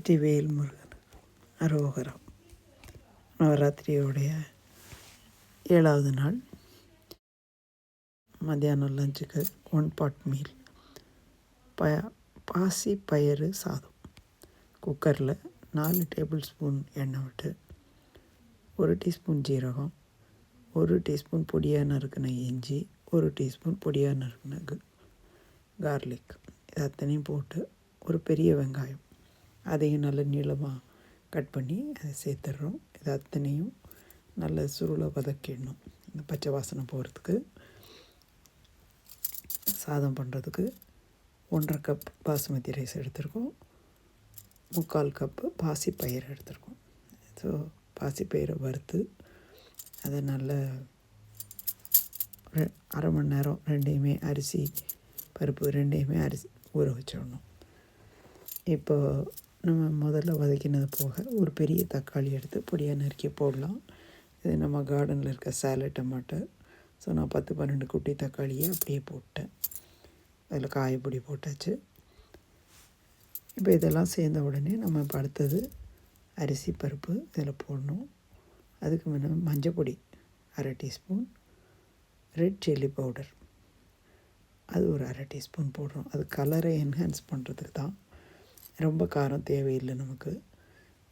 வெற்றிவேல் முருகன் அரோகரம். நவராத்திரியோடைய 7வது நாள் மத்தியானம் லஞ்சுக்கு 1 பாட் மீல். பாசி பயிறு சாதம். குக்கரில் 4 டேபிள் ஸ்பூன் எண்ணெய் விட்டு 1 டீஸ்பூன் ஜீரகம், 1 டீஸ்பூன் பொடியாக நறுக்கின இஞ்சி, 1 டீஸ்பூன் பொடியாக நறுக்கின கார்லிக், இது அத்தனையும் போட்டு ஒரு பெரிய வெங்காயம் அதையும் நல்ல நீளமாக கட் பண்ணி அதை சேர்த்துடுறோம். இது அத்தனையும் நல்ல சுருளை வதக்கிடணும். இந்த பச்சை வாசனை போகிறதுக்கு. சாதம் பண்ணுறதுக்கு 1.5 கப் பாசுமதி ரைஸ் எடுத்துருக்கோம். 3/4 கப்பு பாசிப்பயிறு எடுத்துருக்கோம். ஸோ பாசிப்பயிரை வறுத்து அதை நல்ல அரை மணி நேரம் ரெண்டையுமே அரிசி பருப்பு ரெண்டையுமே ஊற வச்சிடணும். இப்போ நம்ம முதல்ல வதக்கினது போக ஒரு பெரிய தக்காளி எடுத்து பொடியாக நறுக்கி போடலாம். இது நம்ம கார்டனில் இருக்க சேலட் டமாட்டோ. ஸோ நான் 10-12 குட்டி தக்காளியை அப்படியே போட்டேன். அதில் காயப்பொடி போட்டாச்சு. இப்போ இதெல்லாம் சேர்ந்த உடனே நம்ம இப்போ அடுத்தது அரிசி பருப்பு இதில் போடணும். அதுக்கு முன்னே மஞ்சள் பொடி 1/2 டீஸ்பூன், ரெட் சில்லி பவுடர் அது ஒரு 1/2 டீஸ்பூன் போடுறோம். அது கலரை என்ஹான்ஸ் பண்ணுறதுக்கு தான். ரொம்ப காரம் தேவையில்லை நமக்கு.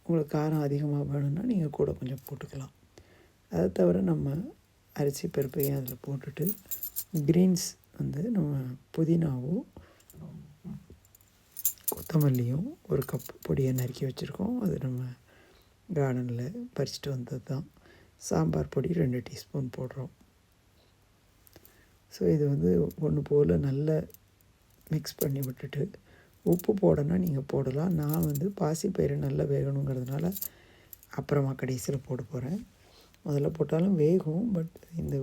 உங்களுக்கு காரம் அதிகமாக வேணும்னா நீங்கள் கூட கொஞ்சம் போட்டுக்கலாம். அதை தவிர நம்ம அரிசி பருப்பையும் அதில் போட்டுட்டு க்ரீன்ஸ் நம்ம புதினாவும் கொத்தமல்லியும் 1 கப் பொடியை நறுக்கி வச்சுருக்கோம். அது நம்ம கார்டனில் பறிச்சுட்டு வந்தது தான். சாம்பார் பொடி 2 டீஸ்பூன் போடுறோம். ஸோ இது ஒன்று போல் நல்லா மிக்ஸ் பண்ணி விட்டுட்டு உப்பு போடணும்னா நீங்கள் போடலாம். நான் பாசிப்பயிறு நல்லா வேகணுங்கிறதுனால அப்புறமா கடைசியில் போட போகிறேன். முதல்ல போட்டாலும் வேகும், பட் இந்த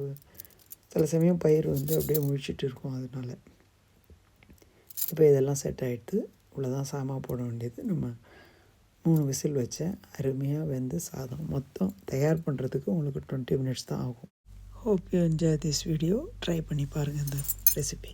சில சமயம் பயிர் அப்படியே முழிச்சிட்டு இருக்கும். அதனால் இப்போ இதெல்லாம் செட் ஆகிடுது. இவ்வளோதான் சாமான் போட வேண்டியது. நம்ம 3 விசில் வச்சேன். அருமையாக வெந்து சாதம் மொத்தம் தயார் பண்ணுறதுக்கு உங்களுக்கு 20 மினிட்ஸ் தான் ஆகும். Hope you enjoy this video. Try பண்ணி பாருங்கள் இந்த ரெசிபி.